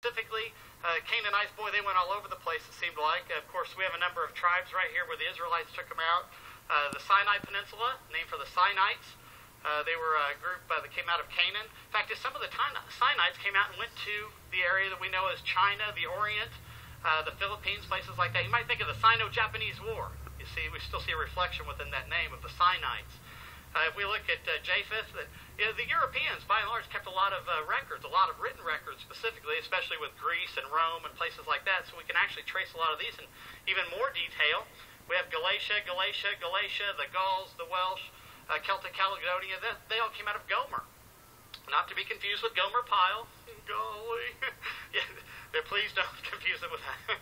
Specifically, Canaanites, boy, they went all over the place, it seemed like. Of course, we have a number of tribes right here where the Israelites took them out. The Sinai Peninsula, named for the Sinites. They were a group that came out of Canaan. In fact, some of the Sinites came out and went to the area that we know as China, the Orient, the Philippines, places like that. You might think of the Sino-Japanese War. You see, we still see a reflection within that name of the Sinites. If we look at Japheth, the Europeans, by and large, kept a lot of records, a lot of written records specifically, especially with Greece and Rome and places like that, so we can actually trace a lot of these in even more detail. We have Galatia, the Gauls, the Welsh, Celtic Caledonia. They all came out of Gomer. Not to be confused with Gomer Pyle. Golly. Yeah, please don't confuse it with that.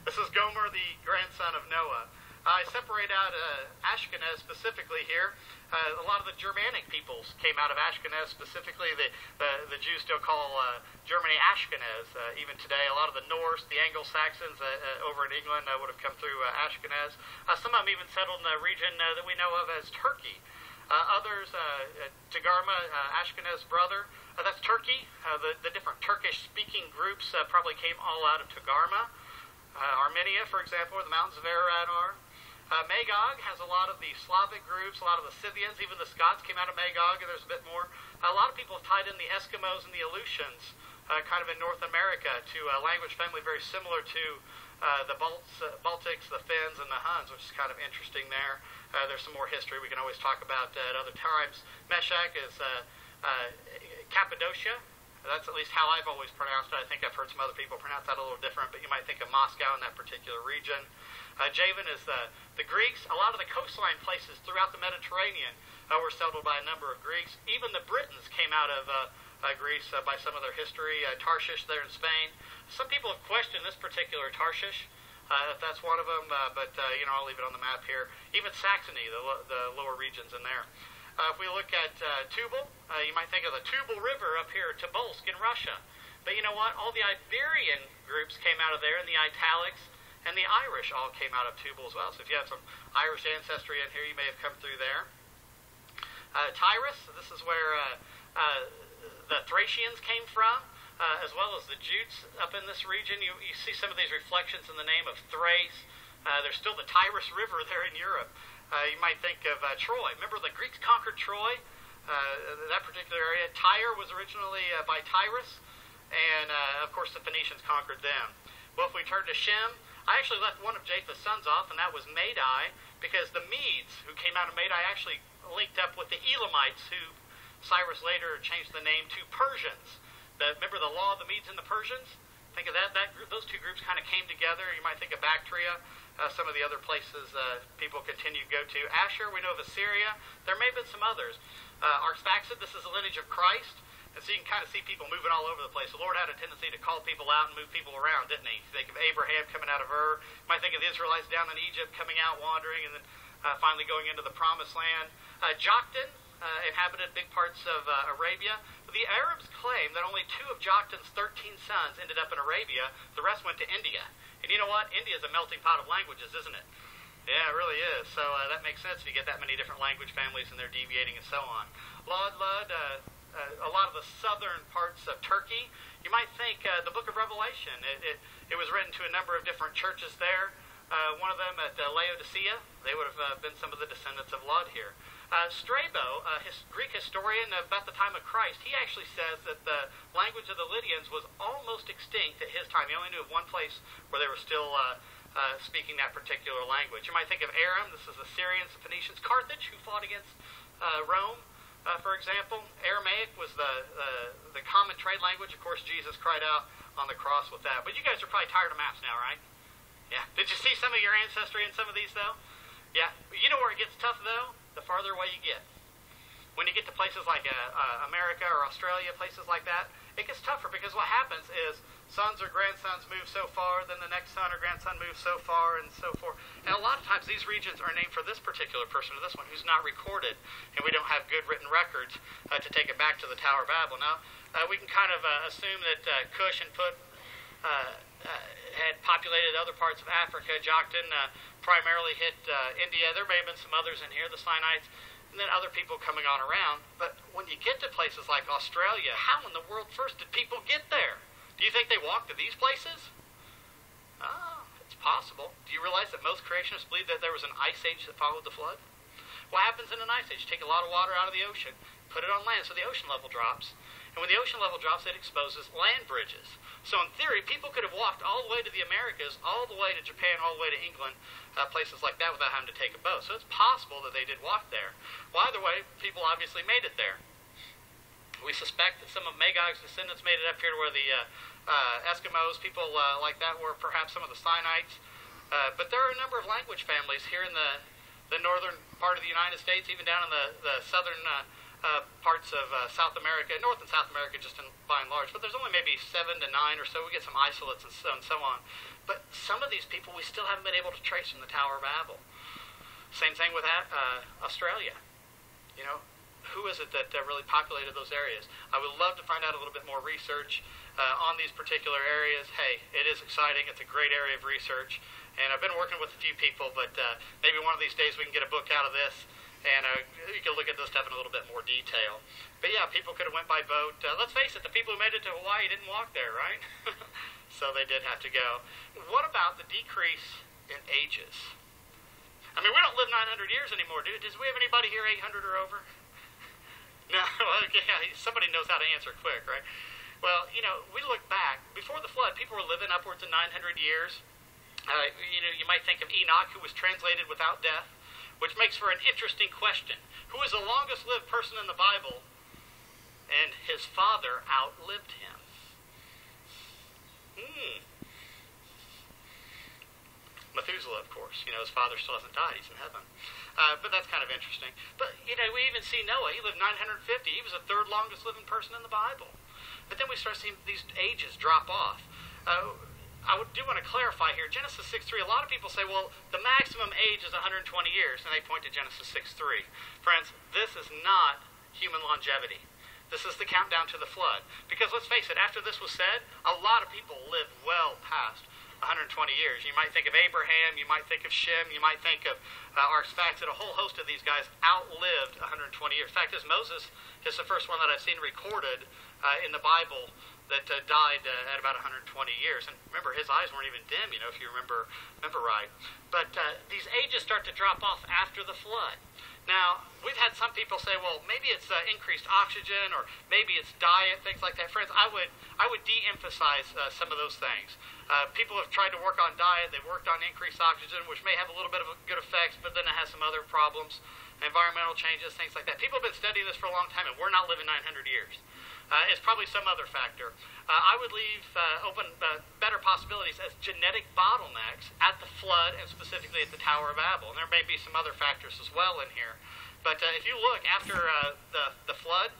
This is Gomer, the grandson of Noah. I separate out Ashkenaz specifically here. A lot of the Germanic peoples came out of Ashkenaz specifically. The Jews still call Germany Ashkenaz even today. A lot of the Norse, the Anglo-Saxons over in England would have come through Ashkenaz. Some of them even settled in the region that we know of as Turkey. Others, Tagarma, Ashkenaz brother, that's Turkey. The different Turkish-speaking groups probably came all out of Tagarma. Armenia, for example, where the mountains of Ararat are. Magog has a lot of the Slavic groups, a lot of the Scythians, even the Scots came out of Magog, and there's a bit more. A lot of people have tied in the Eskimos and the Aleutians, kind of in North America, to a language family very similar to the Baltics, the Finns, and the Huns, which is kind of interesting there. There's some more history we can always talk about at other times. Meshach is Cappadocia. That's at least how I've always pronounced it. I think I've heard some other people pronounce that a little different, but you might think of Moscow in that particular region. Javan is the Greeks. A lot of the coastline places throughout the Mediterranean were settled by a number of Greeks. Even the Britons came out of Greece by some of their history. Tarshish there in Spain. Some people have questioned this particular Tarshish, if that's one of them, but I'll leave it on the map here. Even Saxony, the lower regions in there. If we look at Tubal, you might think of the Tubal River up here, Tobolsk in Russia. But you know what? All the Iberian groups came out of there in the italics, and the Irish all came out of Tubal as well. So if you have some Irish ancestry in here, you may have come through there. Tyrus, this is where the Thracians came from, as well as the Jutes up in this region. You see some of these reflections in the name of Thrace. There's still the Tirus River there in Europe. You might think of Troy. Remember the Greeks conquered Troy, that particular area. Tyre was originally by Tyrus, and of course the Phoenicians conquered them. Well, if we turn to Shem, I actually left one of Japheth's sons off, and that was Madai, because the Medes who came out of Madai actually linked up with the Elamites, who Cyrus later changed the name to Persians. Remember the law of the Medes and the Persians? Think of that those two groups kind of came together. You might think of Bactria, some of the other places people continue to go to. Asher, we know of Assyria. There may have been some others. Arphaxad, this is the lineage of Christ. And so you can kind of see people moving all over the place. The Lord had a tendency to call people out and move people around, didn't he? You think of Abraham coming out of Ur. You might think of the Israelites down in Egypt coming out, wandering, and then finally going into the Promised Land. Joktan inhabited big parts of Arabia. The Arabs claim that only 2 of Joktan's 13 sons ended up in Arabia. The rest went to India. And you know what? India is a melting pot of languages, isn't it? Yeah, it really is. So that makes sense if you get that many different language families and they're deviating and so on. Lud, a lot of the southern parts of Turkey. You might think the book of Revelation. It was written to a number of different churches there. One of them at Laodicea. They would have been some of the descendants of Lud here. Strabo, Greek historian about the time of Christ, he actually says that the language of the Lydians was almost extinct at his time. He only knew of one place where they were still speaking that particular language. You might think of Aram. This is the Syrians, the Phoenicians. Carthage, who fought against Rome. For example, Aramaic was the common trade language. Of course, Jesus cried out on the cross with that. But you guys are probably tired of maps now, right? Yeah. Did you see some of your ancestry in some of these, though? Yeah. You know where it gets tough, though? The farther away you get. When you get to places like America or Australia, places like that, it gets tougher because what happens is sons or grandsons move so far, then the next son or grandson moves so far, and so forth. And a lot of times these regions are named for this particular person or this one who's not recorded, and we don't have good written records to take it back to the Tower of Babel. Now, we can kind of assume that Cush and Put had populated other parts of Africa. Joktan primarily hit India. There may have been some others in here, the Sinites, and then other people coming on around. But when you get to places like Australia, how in the world first did people get there? Do you think think they walked to these places? Oh, it's possible. Do you realize that most creationists believe that there was an ice age that followed the flood? What happens in an ice age? Take a lot of water out of the ocean, put it on land, so the ocean level drops. And when the ocean level drops, it exposes land bridges. So in theory, people could have walked all the way to the Americas, all the way to Japan, all the way to England, places like that without having to take a boat. So it's possible that they did walk there. Well, either way, people obviously made it there. We suspect that some of Magog's descendants made it up here to where the Eskimos, people like that, were perhaps some of the Sinites. But there are a number of language families here in the northern part of the United States, even down in the southern parts of South America, North and South America just by and large, but there's only maybe 7 to 9 or so. We get some isolates and so on. But some of these people we still haven't been able to trace from the Tower of Babel. Same thing with Australia. You know, who is it that really populated those areas? I would love to find out a little bit more research on these particular areas. Hey, it is exciting. It's a great area of research. And I've been working with a few people, but maybe one of these days we can get a book out of this. And you can look at this stuff in a little bit more detail. But yeah, people could have went by boat. Let's face it, the people who made it to Hawaii didn't walk there, right? So they did have to go. What about the decrease in ages? I mean, we don't live 900 years anymore, dude. Does we have anybody here 800 or over? No? Okay, somebody knows how to answer quick, right? Well, you know, we look back. Before the flood, people were living upwards of 900 years. You know, you might think of Enoch, who was translated without death, which makes for an interesting question. Who is the longest lived person in the Bible? And his father outlived him. Methuselah, of course. You know, his father still hasn't died. He's in heaven. But that's kind of interesting. But, you know, we even see Noah. He lived 950. He was the third longest living person in the Bible. But then we start seeing these ages drop off. I do want to clarify here. Genesis 6:3, a lot of people say, well, the maximum age is 120 years, and they point to Genesis 6:3. Friends, this is not human longevity. This is the countdown to the flood. Because let's face it, after this was said, a lot of people lived well past 120 years. You might think of Abraham, you might think of Shem, you might think of Arphaxad. A whole host of these guys outlived 120 years. The fact is, Moses is the first one that I've seen recorded in the Bible that died at about 120 years. And remember, his eyes weren't even dim, you know, if you remember right. But these ages start to drop off after the flood. Now, we've had some people say, well, maybe it's increased oxygen, or maybe it's diet, things like that. Friends, I would de-emphasize some of those things. People have tried to work on diet. They've worked on increased oxygen, which may have a little bit of good effects, but then it has some other problems, environmental changes, things like that. People have been studying this for a long time, and we're not living 900 years. It's probably some other factor. I would leave open better possibilities as genetic bottlenecks at the flood and specifically at the Tower of Babel. And there may be some other factors as well in here. But if you look after the flood,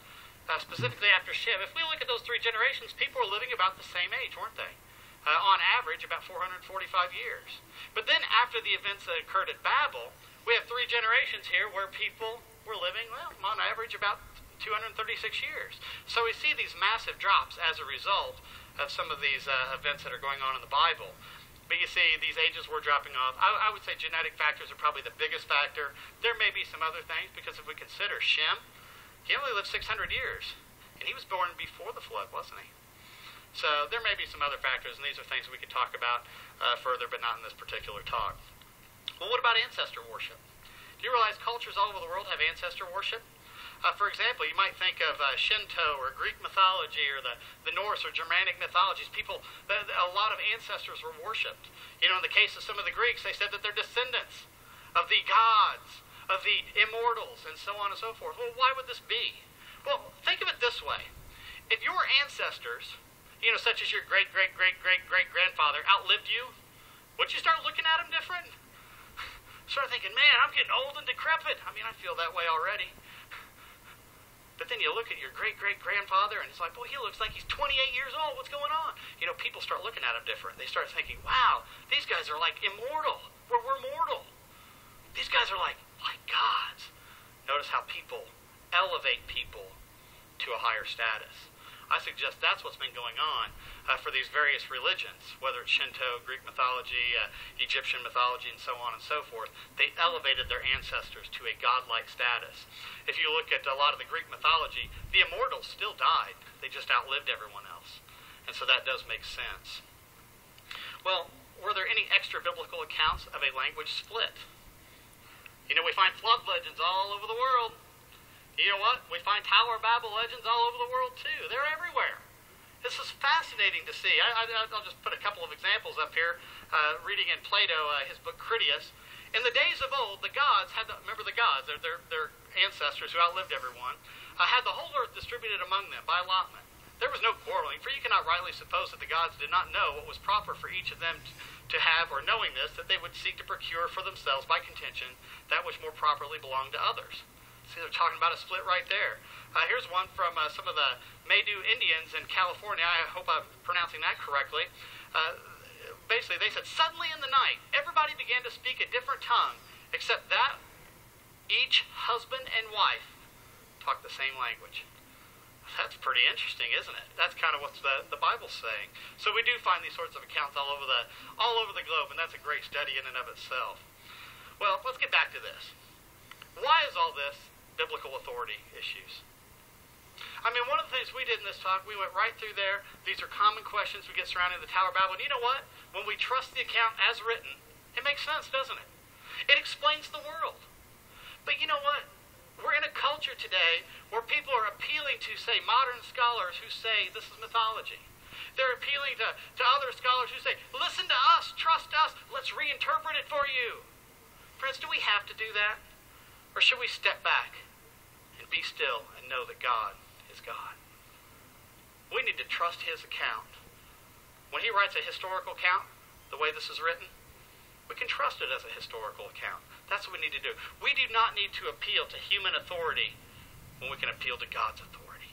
specifically after Shem, if we look at those three generations, people were living about the same age, weren't they? On average, about 445 years. But then after the events that occurred at Babel, we have three generations here where people were living, well, on average, about 236 years. So we see these massive drops as a result of some of these events that are going on in the Bible. But you see, these ages were dropping off. I would say genetic factors are probably the biggest factor. There may be some other things, because if we consider Shem, he only lived 600 years. And he was born before the flood, wasn't he? So there may be some other factors, and these are things we could talk about further, but not in this particular talk. Well, what about ancestor worship? Do you realize cultures all over the world have ancestor worship? For example, you might think of Shinto or Greek mythology or the Norse or Germanic mythologies. A lot of ancestors were worshipped. You know, in the case of some of the Greeks, they said that they're descendants of the gods, of the immortals, and so on and so forth. Well, why would this be? Well, think of it this way. If your ancestors, you know, such as your great-great-great-great-great-grandfather, outlived you, would you start looking at them different? Start thinking, man, I'm getting old and decrepit. I mean, I feel that way already. But then you look at your great-great-grandfather, and it's like, boy, he looks like he's 28 years old. What's going on? You know, people start looking at him different. They start thinking, wow, these guys are like immortal, where we're mortal. These guys are like gods. Notice how people elevate people to a higher status. I suggest that's what's been going on for these various religions, whether it's Shinto, Greek mythology, Egyptian mythology, and so on and so forth. They elevated their ancestors to a godlike status. If you look at a lot of the Greek mythology, the immortals still died. They just outlived everyone else. And so that does make sense. Well, were there any extra biblical accounts of a language split? You know, we find flood legends all over the world. You know what? We find Tower of Babel legends all over the world too. They're everywhere. This is fascinating to see. I'll just put a couple of examples up here. Reading in Plato, his book Critias. In the days of old, the gods had, remember the gods, their ancestors who outlived everyone, had the whole earth distributed among them by allotment. There was no quarreling, for you cannot rightly suppose that the gods did not know what was proper for each of them to have, or knowing this, that they would seek to procure for themselves by contention that which more properly belonged to others. See, they're talking about a split right there. Here's one from some of the Maidu Indians in California. I hope I'm pronouncing that correctly. Basically, they said, suddenly in the night, everybody began to speak a different tongue, except that each husband and wife talked the same language. That's pretty interesting, isn't it? That's kind of what the Bible's saying. So we do find these sorts of accounts all over the globe, and that's a great study in and of itself. Well, let's get back to this. Why is all this biblical authority issues? I mean, one of the things we did in this talk, we went right through there. These are common questions we get surrounding the Tower of Babel. And you know what? When we trust the account as written, it makes sense, doesn't it? It explains the world. But you know what? We're in a culture today where people are appealing to, say, modern scholars who say this is mythology. They're appealing to other scholars who say, listen to us, trust us, let's reinterpret it for you. Friends, do we have to do that? Or should we step back and be still and know that God is God? We need to trust his account. When he writes a historical account, the way this is written, we can trust it as a historical account. That's what we need to do. We do not need to appeal to human authority when we can appeal to God's authority.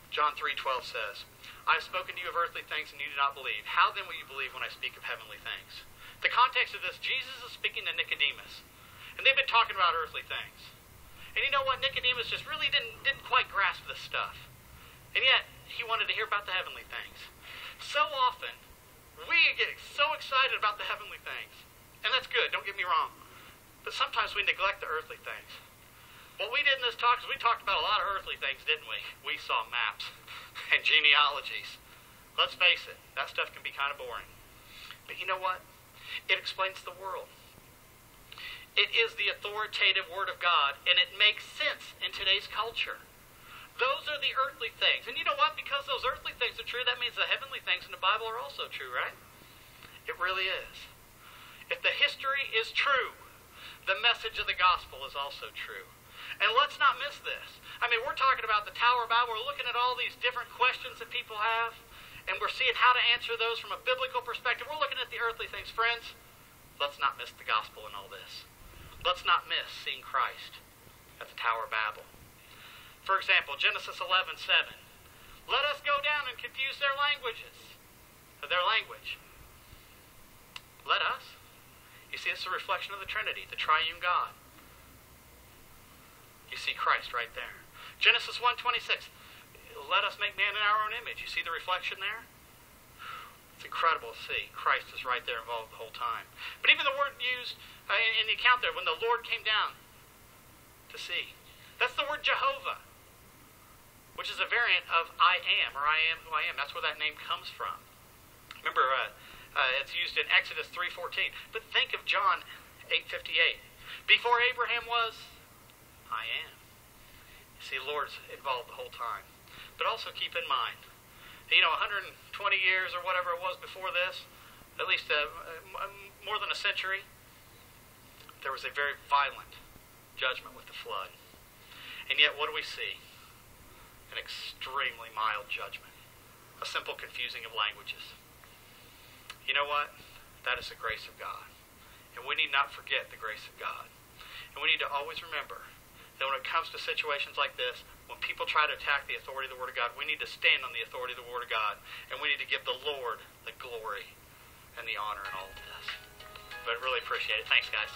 John 3:12 says, I have spoken to you of earthly things and you do not believe. How then will you believe when I speak of heavenly things? The context of this, Jesus is speaking to Nicodemus. And they've been talking about earthly things. And you know what? Nicodemus just really didn't quite grasp this stuff. And yet, he wanted to hear about the heavenly things. So often, we get so excited about the heavenly things. And that's good, don't get me wrong. But sometimes we neglect the earthly things. What we did in this talk is we talked about a lot of earthly things, didn't we? We saw maps and genealogies. Let's face it, that stuff can be kind of boring. But you know what? It explains the world. It is the authoritative Word of God, and it makes sense in today's culture. Those are the earthly things. And you know what? Because those earthly things are true, that means the heavenly things in the Bible are also true, right? It really is. If the history is true, the message of the gospel is also true. And let's not miss this. I mean, we're talking about the Tower of Babel. We're looking at all these different questions that people have, and we're seeing how to answer those from a biblical perspective. We're looking at the earthly things. Friends, let's not miss the gospel in all this. Let's not miss seeing Christ at the Tower of Babel. For example, Genesis 11:7. Let us go down and confuse their language. Let us. You see, it's a reflection of the Trinity, the triune God. You see Christ right there. Genesis 1:26. Let us make man in our own image. You see the reflection there? It's incredible to see. Christ is right there involved the whole time. But even the word used in the account there, when the Lord came down to see, that's the word Jehovah, which is a variant of I am, or I am who I am. That's where that name comes from. Remember, it's used in Exodus 3:14. But think of John 8:58. Before Abraham was, I am. You see, Lord's involved the whole time. But also keep in mind, 120 years or whatever it was before this, at least more than a century, there was a very violent judgment with the flood. And yet, what do we see? An extremely mild judgment. A simple confusing of languages. You know what? That is the grace of God. And we need not forget the grace of God. And we need to always remember that when it comes to situations like this, when people try to attack the authority of the Word of God, we need to stand on the authority of the Word of God, and we need to give the Lord the glory and the honor in all of this. But I really appreciate it. Thanks, guys.